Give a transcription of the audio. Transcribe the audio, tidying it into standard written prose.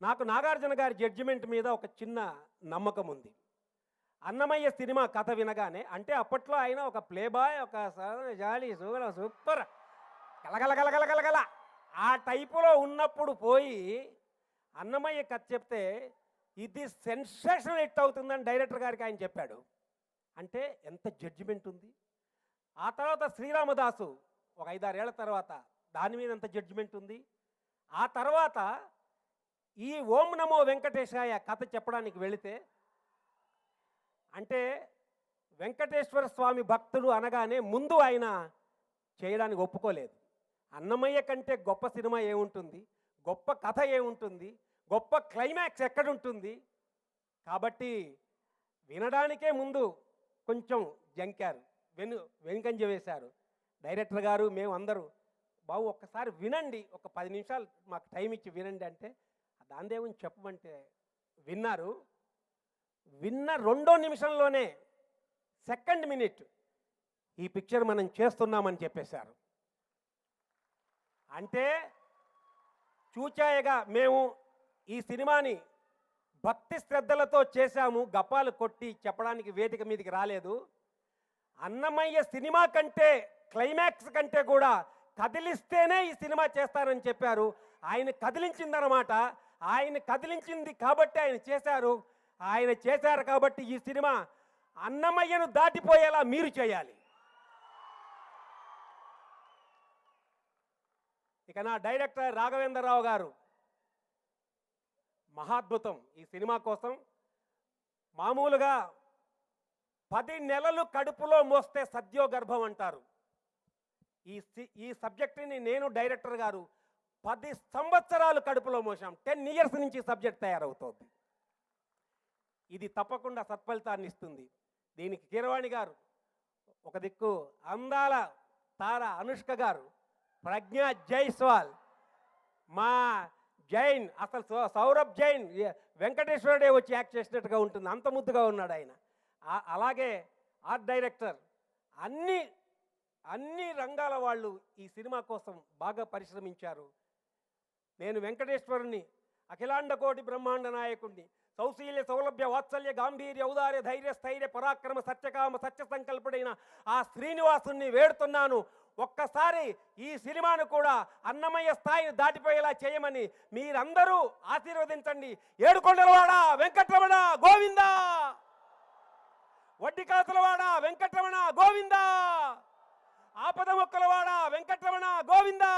నాకు నాగార్జున గారి జడ్జిమెంట్ మీద ఒక చిన్న నమ్మకం ఉంది. అన్నమయ్య సినిమా కథ వినగానే, అంటే అప్పట్లో ఆయన ఒక ప్లే బాయ్, ఒక జాలి సూపర్ గలగలగలగలగలగల ఆ టైపులో ఉన్నప్పుడు పోయి అన్నమయ్య కథ చెప్తే ఇది సెన్సేషనల్ హిట్ అవుతుందని డైరెక్టర్ గారికి ఆయన చెప్పాడు. అంటే ఎంత జడ్జిమెంట్ ఉంది. ఆ తర్వాత శ్రీరామదాసు ఒక 5-6 ఏళ్ల తర్వాత దాని మీద ఎంత జడ్జిమెంట్ ఉంది. ఆ తర్వాత ఈ ఓం నమో వెంకటేశాయ కథ చెప్పడానికి వెళితే, అంటే వెంకటేశ్వర స్వామి భక్తుడు అనగానే ముందు ఆయన చేయడానికి ఒప్పుకోలేదు. అన్నమయ్య కంటే గొప్ప సినిమా ఏముంటుంది, గొప్ప కథ ఏముంటుంది, గొప్ప క్లైమాక్స్ ఎక్కడుంటుంది. కాబట్టి వినడానికే ముందు కొంచెం జంకారు, వెనుకంజ వేశారు డైరెక్టర్ గారు. మేము అందరూ బాబు ఒక్కసారి వినండి, ఒక 10 నిమిషాలు మాకు టైం ఇచ్చి వినండి అంటే, దాని దేవుని చెప్పమంటే విన్నారు. విన్న 2వ నిమిషంలోనే సెకండ్ మినిట్ ఈ పిక్చర్ మనం చేస్తున్నామని చెప్పేశారు. అంటే చూచాయగా మేము ఈ సినిమాని భక్తి శ్రద్ధలతో చేశాము, గప్పాలు కొట్టి చెప్పడానికి వేదిక మీదకి రాలేదు. అన్నమయ్య సినిమా కంటే, క్లైమాక్స్ కంటే కూడా కదిలిస్తేనే ఈ సినిమా చేస్తారని చెప్పారు. ఆయన కదిలించిందనమాట. ఆయన కదిలించింది కాబట్టి ఆయన చేశారు. ఆయన చేశారు కాబట్టి ఈ సినిమా అన్నమయ్యను దాటిపోయేలా మీరు చేయాలి. ఇక నా డైరెక్టర్ రాఘవేంద్రరావు గారు మహాద్భుతం. ఈ సినిమా కోసం మామూలుగా 10 నెలలు కడుపులో మోస్తే సద్యోగర్భం అంటారు. ఈ సబ్జెక్టుని నేను డైరెక్టర్ గారు 10 సంవత్సరాలు కడుపులో మోసాం. 10 ఇయర్స్ నుంచి సబ్జెక్ట్ తయారవుతోంది. ఇది తప్పకుండా సత్ఫలితాన్ని ఇస్తుంది. దీనికి కీరవాణి గారు ఒక దిక్కు, అందాల తార అనుష్క గారు, ప్రజ్ఞా జైస్వాల్, మా జైన్, అసలు సౌరభ్ జైన్ వెంకటేశ్వరుడే వచ్చి యాక్ట్ చేసినట్టుగా ఉంటుంది, అంత ముద్దుగా ఉన్నాడు ఆయన. అలాగే ఆర్ట్ డైరెక్టర్, అన్ని రంగాల వాళ్ళు ఈ సినిమా కోసం బాగా పరిశ్రమించారు. నేను వెంకటేశ్వరుని, అఖిలాండ కోటి బ్రహ్మాండ నాయకుడిని, సౌశీల్య సౌలభ్య వాత్సల్య గాంభీర్య ఔదార్య ధైర్య స్థైర్య పరాక్రమ సత్యకామ సత్య సంకల్పుడైన ఆ శ్రీనివాసుని వేడుతున్నాను, ఒక్కసారి ఈ సినిమాను కూడా అన్నమయ్య స్థాయిని దాటిపోయేలా చేయమని మీరందరూ ఆశీర్వదించండి. ఏడుకొండలవాడ వెంకటరమణ గోవిందా, వడ్డికాసులవాడ వెంకటరమణ గోవిందా, ఆపద మొక్కలవాడ వెంకటరమణ గోవిందా.